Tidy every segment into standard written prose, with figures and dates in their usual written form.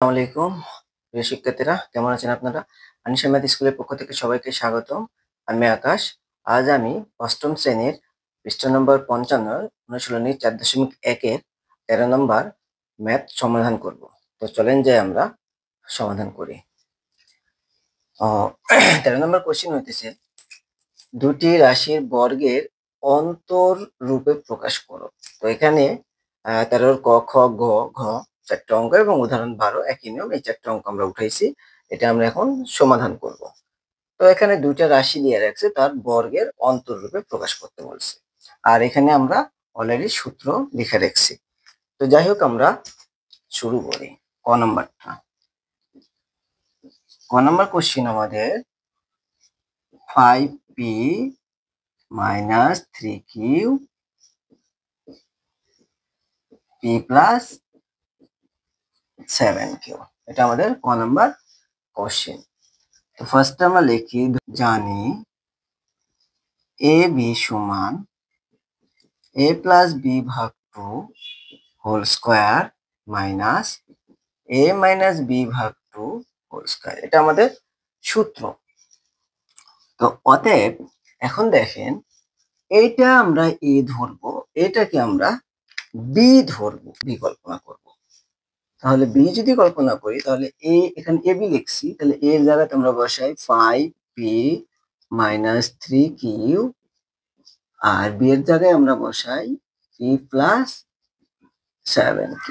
আসসালামু আলাইকুম প্রিয় শিক্ষার্থীরা, কেমন আছেন আপনারা? আনিশা ম্যাথ স্কুলের পক্ষ থেকে সবাইকে স্বাগতম। আমি আকাশ। আজ আমি অষ্টম শ্রেণীর পৃষ্ঠা নম্বর ৫৫ অনুশীলনী ৪.১ এর ১৩ নম্বর ম্যাথ সমাধান করব। তো চলেন যাই আমরা সমাধান করি। ১৩ নম্বর কোশ্চেন হইতেছে, দুটি রাশির বর্গের অন্তর রূপে প্রকাশ করো। তো এখানে ১৩ ক, খ, গ, ঘ ৪টা অঙ্ক এবং উদাহরণ ১২ একই নিয়ম। এই ৪টা অঙ্ক আমরা উঠাইছি। এটা আমরা এখন সমাধান করব। তো এখানে দুইটা রাশি দিয়ে রাখছে, তার বর্গের অন্তর রূপে প্রকাশ করতে বলছে। আর এখানে আমরা অলরেডি সূত্র লিখে রাখছি। তো যাই হোক, আমরা শুরু করি ক নম্বরটা। ক নম্বর কোশ্চেন আমাদের 5p - 3q p plus 7q, এটা আমাদের ক নাম্বার কোশ্চেন। তো ফার্স্টে আমরা লিখি, জানি এ বি সমান a প্লাস বি ভাগ 2 whole square minus a minus B ভাগ 2 হোল স্কোয়ার, এটা আমাদের সূত্র। তো অতএব এখন দেখেন, এইটা আমরা এ ধরবো, এটাকে আমরা বি ধরবো, বি কল্পনা করব। তাহলে বি যদি কল্পনা করি, তাহলে এ, এখানে এ বি লিখছি, তাহলে এর জায়গায় আমরা বসাই 5p - 3q, আর বি এর জায়গায় আমরা বসাই p প্লাস 7q।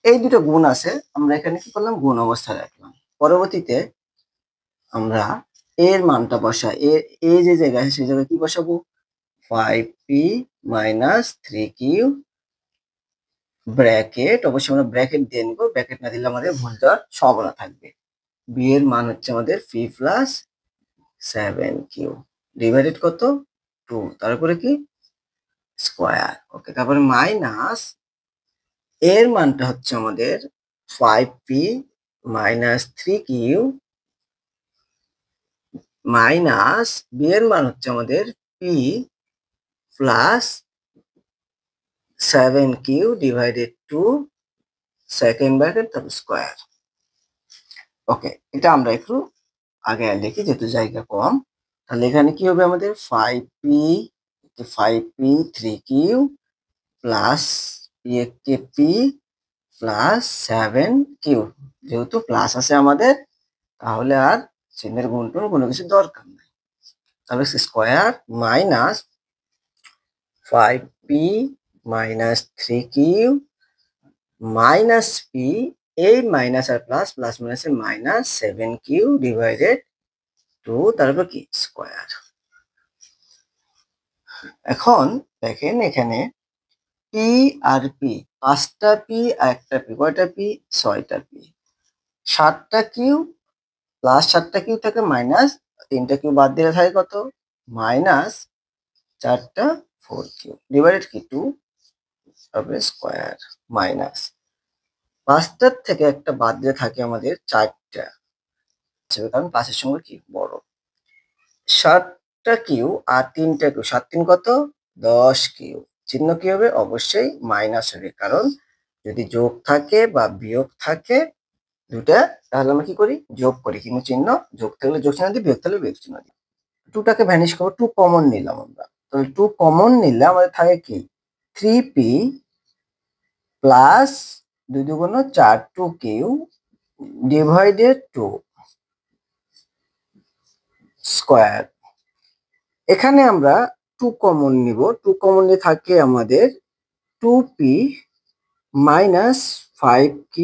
এই দুটো গুণ আছে, আমরা এখানে কি করলাম, গুণ অবস্থায় রাখলাম। পরবর্তীতে আমরা এর মানটা বসাই, এ যে জায়গায় সেই জায়গায় কি বসাবো, 5p - 3q ব্র্যাকেট, অবশ্যই আমরা ব্র্যাকেট দিয়ে নিব, ব্র্যাকেট না দিলে আমাদের ভুল দেওয়ার সম্ভাবনা থাকবে। বি এর মান হচ্ছে আমাদের পি প্লাস 7q ডিভাইডেড কত, 2, তারপরে কি স্কোয়ার। ওকে, তারপরে মাইনাস এর মানটা হচ্ছে আমাদের 5p - 3q মাইনাস বি এর মান হচ্ছে আমাদের p plus 7q divided 2 second bracket তারপর স্কোয়ার। ওকে, এটা আমরা একটু আগে লিখি যেহেতু জায়গা কম। তাহলে এখানে কি হবে, আমাদের 5p 3q plus P plus 7q, যেহেতু প্লাস আছে আমাদের, তাহলে আর চিহ্নের গুণটুন কোনো কিছু দরকার নাই। তাহলে square minus 5p - 3q minus p, এই মাইনাস আর প্লাস, প্লাস মাইনাসে মাইনাস 7q ডিভাইডেড 2, তারপর কি স্কোয়ার। এখন দেখেন এখানে পি আর পি, 5টা পি আর একটা পি, কয়টা পি, 6টা পি। 7টা কিউ প্লাস 7টা কিউ থেকে মাইনাস 3টা কিউ বাদ দিলে থাকে কত, মাইনাস 4টা 4q ডিভাইডেড কি 2, তারপরে স্কোয়ার মাইনাস 5টার থেকে একটা বাদ দিলে থাকে আমাদের 4টা, কারণ পাঁচের সঙ্গে কি বড়। 7টা কিউ আর 3টা কিউ, 7 3 কত, 10q। চিহ্ন কি হবে, অবশ্যই মাইনাস হবে, কারণ যদি যোগ থাকে বা বিয়োগ থাকে দুটা, তাহলে আমরা কি করি, যোগ করি, কিন্তু চিহ্ন যোগ থাকলে যোগ চিহ্ন দিই, বিয়োগ থাকলে বিয়োগ চিহ্ন দিই। 2টাকে ভ্যানিশ করবো, 2 কমন নিলাম আমরা, তাহলে 2 কমন নিলে আমাদের থাকে কি 3p plus 2 2 4 2q divided 2 square. এখানে আমরা 2 কমন নিব, 2 কমন নিয়ে থাকে আমাদের 2p মাইনাস 5q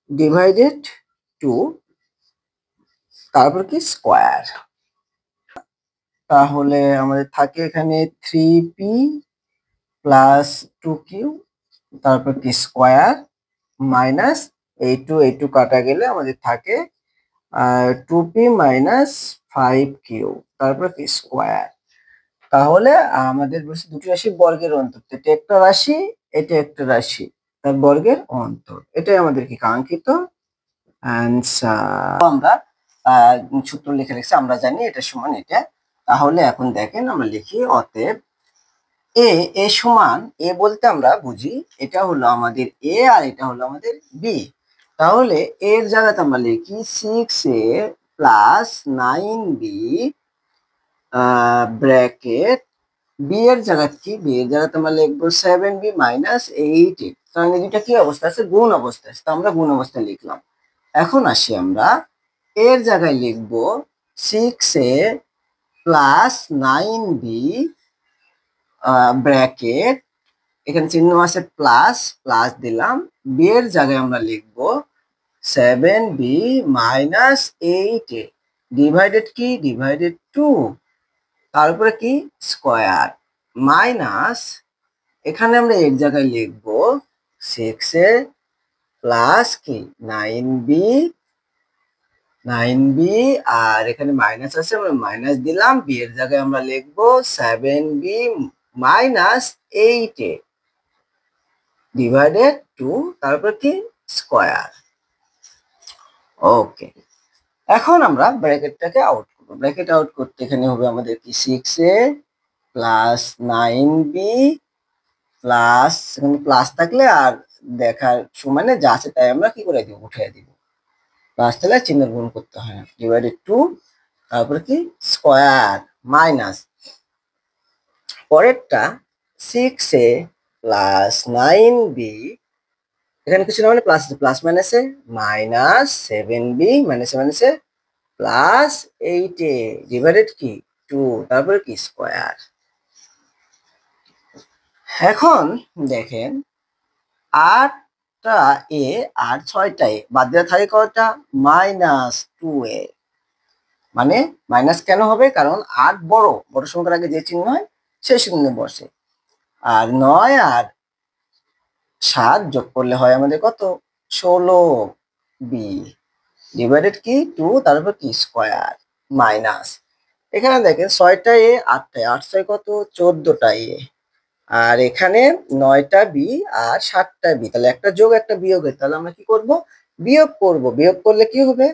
ডিভাইডেড 2, তারপর কি স্কোয়ার। তাহলে আমাদের থাকে এখানে 3p প্লাস 2q, তারপর কি স্কোয়ার মাইনাস এই 2 কাটা গেলে আমাদের থাকে 2p মাইনাস 5q, তারপর কি স্কোয়ার। তাহলে আমাদের বলছে দুটি রাশির বর্গের অন্তর, এটা একটা রাশি, এটা একটা রাশি, তার বর্গের অন্তর, এটাই আমাদের কি কাঙ্ক্ষিত অ্যান্সার। আমরা সূত্র লিখে রাখছি, আমরা জানি এটা সমান এটা। তাহলে এখন দেখেন আমরা লিখি, অতএব এ এ সমান এ বলতে আমরা বুঝি এটা হলো আমাদের এ আর এটা হলো আমাদের বি। তাহলে এর জায়গাতে আমরা লিখি 6a plus 9b bracket B এর জায়গা কি, বি এর জায়গাতে আমরা লিখবো 7b মাইনাস 8a। কারণ এই দুটা কি অবস্থা আছে, গুণ অবস্থা আছে, তো আমরা গুণ অবস্থায় লিখলাম। এখন আসি আমরা এর জায়গায় লিখবো 6a প্লাস 9b ব্র্যাকেট, এখানে চিহ্ন আছে প্লাস, প্লাস দিলাম। বি এর জায়গায় আমরা লিখবো 7b মাইনাস 8a ডিভাইডেড কি, ডিভাইডেড 2, তারপরে কি স্কোয়ার, মাইনাস এখানে আমরা এর জায়গায় লিখবো 6a প্লাস কি 9b আর এখানে মাইনাস আছে আমরা মাইনাস দিলাম। বি এর জায়গায় আমরা লিখবো 7b মাইনাস 8a ডিভাইডেড 2, তারপর কি স্কোয়ার। ওকে, এখন আমরা ব্র্যাকেটটাকে আউট করবো। ব্র্যাকেট আউট করতে এখানে হবে আমাদের কি 6a প্লাস 9b প্লাস, এখানে প্লাস থাকলে আর দেখার সমানে যা আছে তাই আমরা কি করে দিব, উঠিয়ে দিব। প্লাস থাকলে চিহ্ন গুণ করতে হয় না, ডিভাইডেড 2, তারপরে কি স্কোয়ার, মাইনাস পরেরটা 6a প্লাস 9b, এখানে কিছু না মানে প্লাস আছে, প্লাস মাইনাসে মাইনাস 7b মাইনাসে মাইনাসে প্লাস 8a ডিভাইডেড কি 2, তারপরে কি স্কোয়ার। এখন দেখেন 8টা এ আর 6টা এ বাদ দেওয়া থাকে কয়টা, -2a। মানে মাইনাস কেন হবে, কারণ 8 বড় বড় সংখ্যার আগে যে চিহ্ন হয় সেই চিহ্ন বসে। আর 9 আর 7 যোগ করলে হয় আমাদের কত, 16b ডিভাইডেড কি 2, তারপর কি স্কোয়ার, মাইনাস এখানে দেখেন 6টা এ 8টা, 8 6 কত 14টা এ, আর এখানে 9টা বি আর 7টা বি, তাহলে একটা যোগ একটা বিয়োগের, তাহলে আমরা কি করব, বিয়োগ করব। বিয়োগ করলে কি হবে,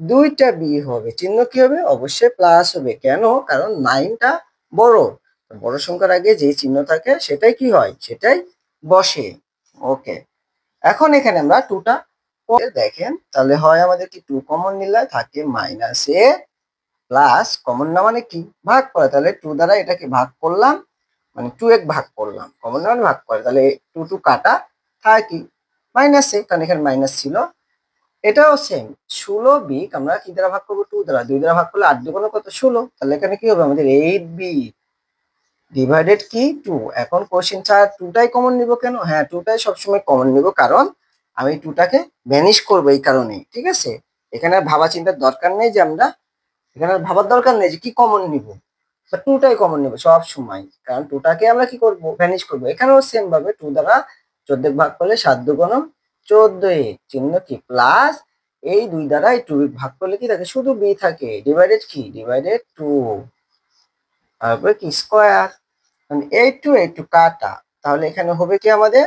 2টা বি হবে, চিহ্ন কি হবে, অবশ্যই প্লাস হবে। কেন, কারণ 9টা বড়, বড় সংখ্যার আগে যে চিহ্ন থাকে সেটাই কি হয়, সেটাই বসে। ওকে, এখন এখানে আমরা 2টা দেখেন, তাহলে হয় আমাদের কি 2 কমন নিলে থাকে -a প্লাস কমন না মানে কি ভাগ করা, তাহলে 2 দ্বারা এটাকে ভাগ করলাম, মানে 2 এক ভাগ করলাম, কমন না মানে ভাগ করে, তাহলে 2 2 কাটা থাকে কি -a, কারণ এখানে মাইনাস ছিল। এটাও সেম 16b আমরা কি দ্বারা ভাগ করবো, 2 দ্বারা, 2 দ্বারা ভাগ করলে 8 2 কত 16, তাহলে এখানে কি হবে আমাদের 8b ডিভাইডেড কি 2। এখন কোশ্চেন ছাড়া 2টাই কমন নিব কেন, হ্যাঁ 2টাই সবসময় কমন নিব, কারণ আমি 2টাকে ভ্যানিশ করবো এই কারণে, ঠিক আছে। এখানে আর ভাবা চিন্তার দরকার নেই যে আমরা, এখানে আর ভাবার দরকার নেই যে কি কমন নিব, 2টাই কমন নিব সব সময়, কারণ 2টাকে আমরা কি করব, ভ্যানিশ করব। এখানেও সেম ভাবে 2 দ্বারা 14 ভাগ করলে 7 2 14, চিহ্ন কি প্লাস, এই 2 দ্বারা এই 2 ভাগ করলে কি থাকে, শুধু বি থাকে, ডিভাইডেড কি, ডিভাইডেড 2, তারপরে কি স্কোয়ার, মানে এই টু কাটা, তাহলে এখানে হবে কি আমাদের,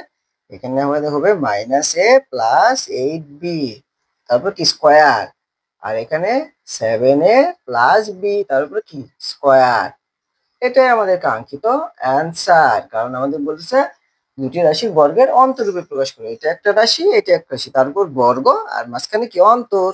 এখানে আমাদের হবে -a প্লাস 8b, তারপর কি স্কোয়ার, আর এখানে 7a প্লাস b, তারপর কি স্কোয়ার। এটাই আমাদের কাঙ্ক্ষিত অ্যান্সার, কারণ আমাদের বলছে দুটি রাশির বর্গের অন্তরূপে প্রকাশ করে, এটা একটা রাশি এটা একটা রাশি, তার উপর বর্গ আর মাঝখানে কি অন্তর।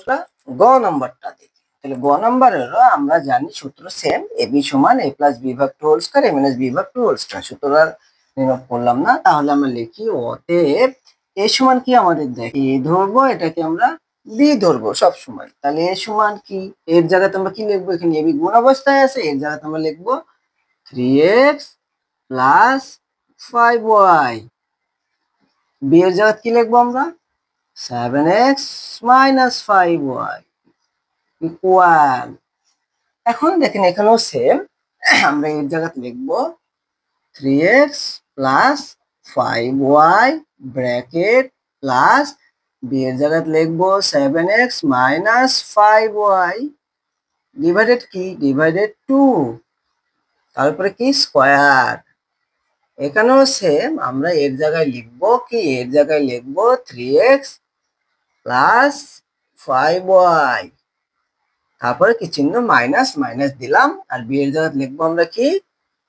গ নাম্বারটা দেখি, তাহলে গ নাম্বারের আমরা জানি সূত্র সেম, এ বি সমান এ প্লাস বি ভাগ টু হোল স্কয়ার এ মাইনাস বি ভাগ টু হোল স্কয়ার, সূত্র আর নির্ণয় করলাম না। তাহলে আমরা লিখি অতএব এ সমান কি, আমাদের দেখি এ ধরবো, এটাকে আমরা বি ধরবো সব সময়, তাহলে এ সমান কি, এর জায়গাতে আমরা কি লিখবো, এখানে এ বি গুণ অবস্থায় আছে, এর জায়গাতে আমরা লিখবো 3x প্লাস 5y, বি এর জায়গায় কি লিখবো আমরা 7x মাইনাস 5y ইকুয়াল। এখন দেখেন এখানেও সেম, আমরা এর জায়গাতে লিখবো 3x plus 5y bracket plus B এর জায়গাতে লিখবো 7x মাইনাস 5y ডিভাইডেড কি, ডিভাইডেড 2, তারপরে কি স্কোয়ার। এখানেও সেম, আমরা এর জায়গায় লিখবো কি, এর জায়গায় লিখবো 3x প্লাস 5y, তারপরে কি চিহ্ন মাইনাস মাইনাস দিলাম, আর বি এর জায়গায় লিখবো আমরা কি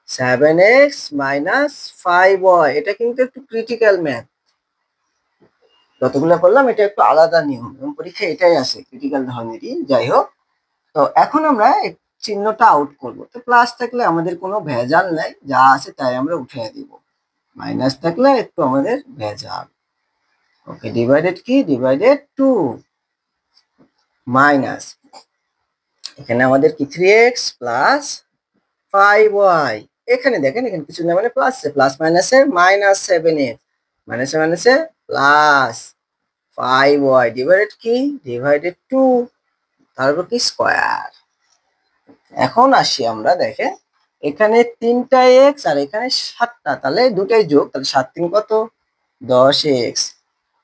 7x মাইনাস 5y। এটা কিন্তু একটু ক্রিটিক্যাল ম্যাথ, যতগুলো করলাম এটা একটু আলাদা নিয়ম, পরীক্ষায় এটাই আসে ক্রিটিক্যাল ধরনেরই। যাই হোক, তো এখন আমরা চিহ্নটা আউট করব। তো প্লাস থাকলে আমাদের কোনো ভেজাল নাই, যা আছে তাই আমরা উঠিয়ে দিব। মাইনাস থাকলে একটু আমাদের ভেজাল। ওকে, ডিভাইডেড কি, ডিভাইডেড 2 মাইনাস, এখানে আমাদের কি 3x প্লাস 5y। এখানে দেখেন এখানে কিছু না, মানে প্লাস, প্লাস মাইনাসে মাইনাস 7x, মাইনাসে মাইনাসে প্লাস 5y ডিভাইডেড কি, ডিভাইডেড 2, তারপর কি স্কয়ার। এখন আসি আমরা, দেখেন এখানে 3টা x আর এখানে 7টা, তাহলে দুটাই যোগ, তাহলে 7 3 কত, 10x।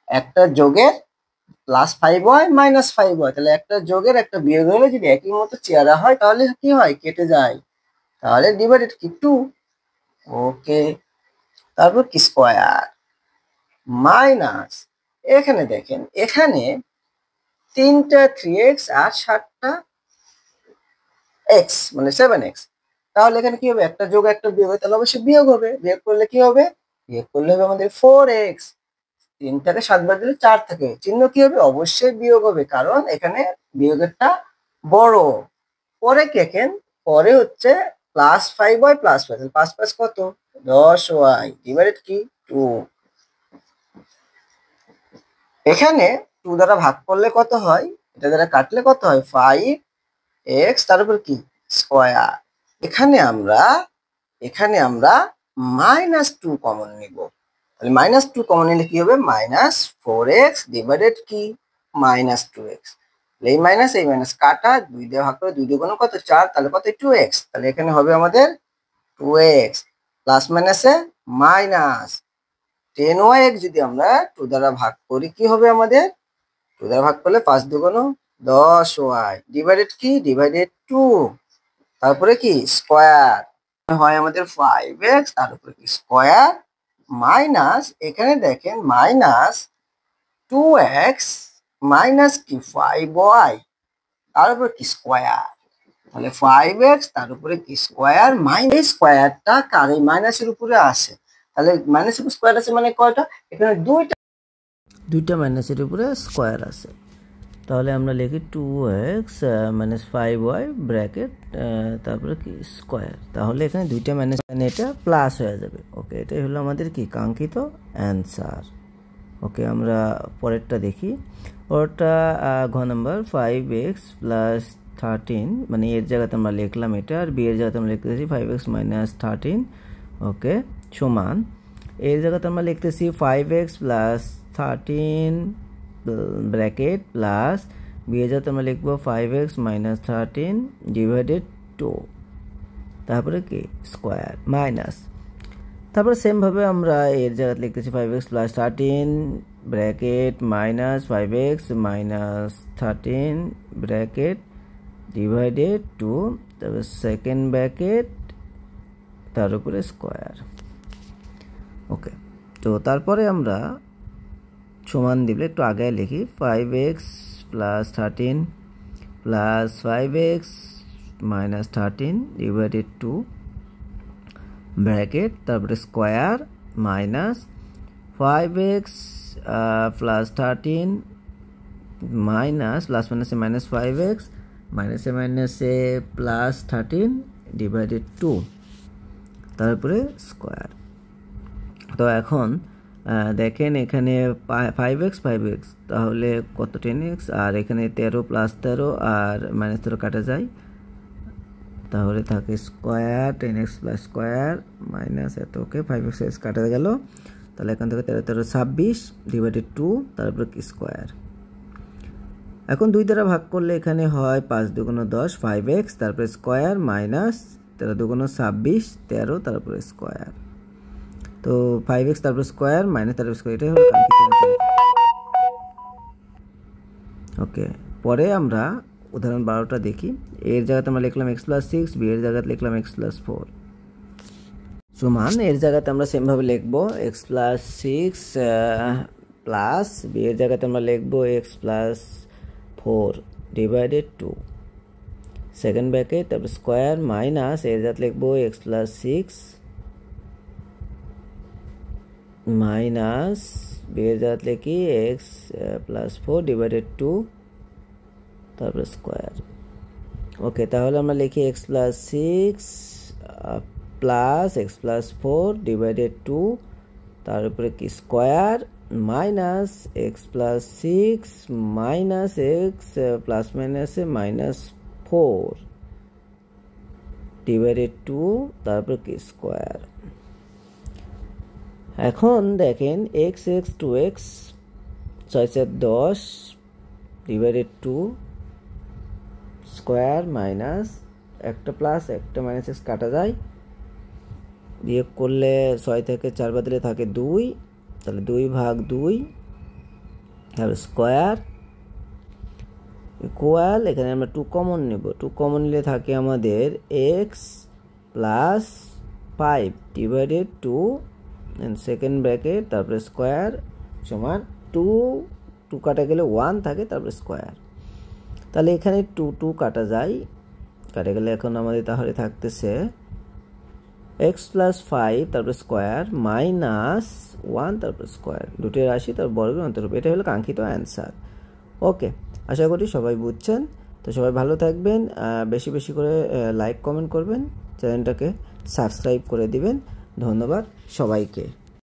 একটা যোগের প্লাস 5y মাইনাস 5y, তাহলে একটা যোগের একটা বিয়োগ হলে যদি একই মতো চেহারা হয় তাহলে কি হয়, কেটে যায়, তাহলে ডিভাইডেড কি 2। ওকে, তারপর কি স্কয়ার মাইনাস, এখানে দেখেন এখানে 3টা 3x আর 7টা x মানে 7x, তাহলে এখানে কি হবে, একটা যোগ একটা বিয়োগ, তাহলে অবশ্যই বিয়োগ হবে। বিয়োগ করলে কি হবে, বিয়োগ করলে হবে আমাদের 4x। 3 থেকে 7 বার দিলে 4 থাকে, চিহ্ন কি হবে, অবশ্যই বিয়োগ হবে, কারণ এখানে বিয়োগেরটা বড়। পরে কি, দেখেন পরে হচ্ছে প্লাস 5y প্লাস 5, 5 5 কত, 10y ডিভাইডেড কি 2। এখানে 2 দ্বারা ভাগ করলে কত হয়, এটা দ্বারা কাটলে কত হয়, 5x, তার উপর কি স্কয়ার। এখানে আমরা -2 কমন নিব, তাহলে -2 কমন নিলে কি হবে, -4x ডিভাইডেড কি -2x। এই মাইনাস কাটা, 2 দিয়ে ভাগ করে 2 দিয়ে গুণ কত 4, তাহলে কত 2x, তাহলে এখানে হবে আমাদের 2x প্লাস মাইনাসে মাইনাস 10y যদি আমরা 2 দ্বারা ভাগ করি কি হবে আমাদের, 2 দ্বারা ভাগ করলে 5 দুগুণ 10y ডিভাইডেড কি, ডিভাইডেড 2, তারপরে কি স্কয়ার হয় আমাদের 5x, তার উপরে কি স্কয়ার মাইনাস, এখানে দেখেন মাইনাস 2x মাইনাস কি 5y, তার উপরে কি স্কয়ার, তাহলে 5x তার উপরে কি স্কয়ার মাইনাস, স্কয়ারটা কার এই মাইনাসের উপরে আসে, তাহলে মাইনাসের উপরে স্কয়ার আছে মানে কয়টা, এখানে দুইটা মাইনাসের উপরে স্কয়ার আছে। তাহলে আমরা লিখি 2x মাইনাস 5y ব্র্যাকেট তারপরে কি স্কয়ার, তাহলে এখানে দুইটা মাইনাস, এটা প্লাস হয়ে যাবে। ওকে, এটাই হলো আমাদের কি কাঙ্ক্ষিত অ্যান্সার। ওকে, আমরা পরেরটা দেখি। পরেরটা ঘ নাম্বার 5x প্লাস 13, মানে এর জায়গাতে আমরা লিখলাম এটা, আর বি এর জায়গাতে আমরা লিখতেছি 5x মাইনাস 13। ওকে, সমান এর জায়গাতে আমরা লিখতেছি 5x plus 13 bracket plus B এর জায়গাতে আমরা লিখবো 5x মাইনাস 13 ডিভাইডেড 2, তারপরে কি স্কোয়ার মাইনাস, তারপরে সেম ভাবে আমরা এর জায়গাতে লিখতেছি 5x plus 13 bracket minus 5x minus 13 bracket divided 2, তারপর সেকেন্ড ব্র্যাকেট তার উপরে স্কোয়ার। ওকে, তো তারপরে আমরা সমান দিলে একটু আগে লিখি 5x plus 13 plus 5x minus 13 divided 2 bracket তারপরে square minus 5x plus 13 minus plus মাইনাসে মাইনাস 5x মাইনাসে মাইনাসে প্লাস 13 ডিভাইডেড 2, তারপরে স্কোয়ার। তো এখন দেখেন এখানে 5x তাহলে কত 10x, আর এখানে 13 প্লাস 13 আর মাইনাস 13 কাটা যায়, তাহলে থাকে square 10x plus square minus এত। ওকে, 5x কাটা গেল, তাহলে এখান থেকে 13 13 26 ডিভাইডেড 2, তারপর কি স্কোয়ার। এখন 2 দ্বারা ভাগ করলে এখানে হয় 5 দুগুণ 10 5x, তারপরে স্কোয়ার মাইনাস 13 দুগুণ 26 13, তারপরে স্কোয়ার। তো 5x তারপর স্কোয়ার মাইনাস 13 স্কোয়ার, এটাই হলো কাঙ্ক্ষিত অ্যান্সার। ওকে, পরে আমরা উদাহরণ 12টা দেখি। এর জায়গাতে আমরা লিখলাম x প্লাস 6, বি এর জায়গাতে লিখলাম x প্লাস 4 সমান, এর জায়গাতে আমরা সেম ভাবে লিখবো x প্লাস 6 প্লাস বি এর জায়গাতে আমরা লিখবো x plus 4 divided 2, second bracket তারপর স্কোয়ার মাইনাস এর জাত লিখবো এক্স প্লাস 6 মাইনাস বি এর জাত লিখি এক্স প্লাস 4 ডিভাইডেড 2 তারপর স্কোয়ার। ওকে, তাহলে আমরা লিখি x plus 6 plus x plus 4 divided 2 তার উপরে কি square minus x plus 6 minus x plus মাইনাসে মাইনাস 4 ডিভাইডেড 2 তারপর কি স্কোয়ার। এখন দেখেন x x 2x 6 4 10 divided 2 square minus একটা প্লাস একটা মাইনাস এক্স কাটা যায়, বিয়োগ করলে 6 থেকে 4 বাদ দিলে থাকে 2, তাহলে 2/2 তাহলে স্কোয়ার ইকুয়াল এখানে আমরা 2 কমন নেব, 2 কমন নিলে থাকে আমাদের x plus 5 divided 2 second bracket তারপরে স্কোয়ার সমান 2 কাটা গেলে 1 থাকে তারপরে স্কোয়ার। তাহলে এখানে 2 কাটা যায়, কাটা গেলে এখন আমাদের তাহলে থাকতেছে এক্স প্লাস 5 তারপরে স্কোয়ার মাইনাস 1 তারপরে স্কোয়ার, দুটি রাশি তার বর্গের অন্তর্গত। এটা হলো কাঙ্ক্ষিত অ্যান্সার। ওকে, আশা করি সবাই বুঝছেন। তো সবাই ভালো থাকবেন, বেশি বেশি করে লাইক কমেন্ট করবেন, চ্যানেলটাকে সাবস্ক্রাইব করে দিবেন। ধন্যবাদ সবাইকে।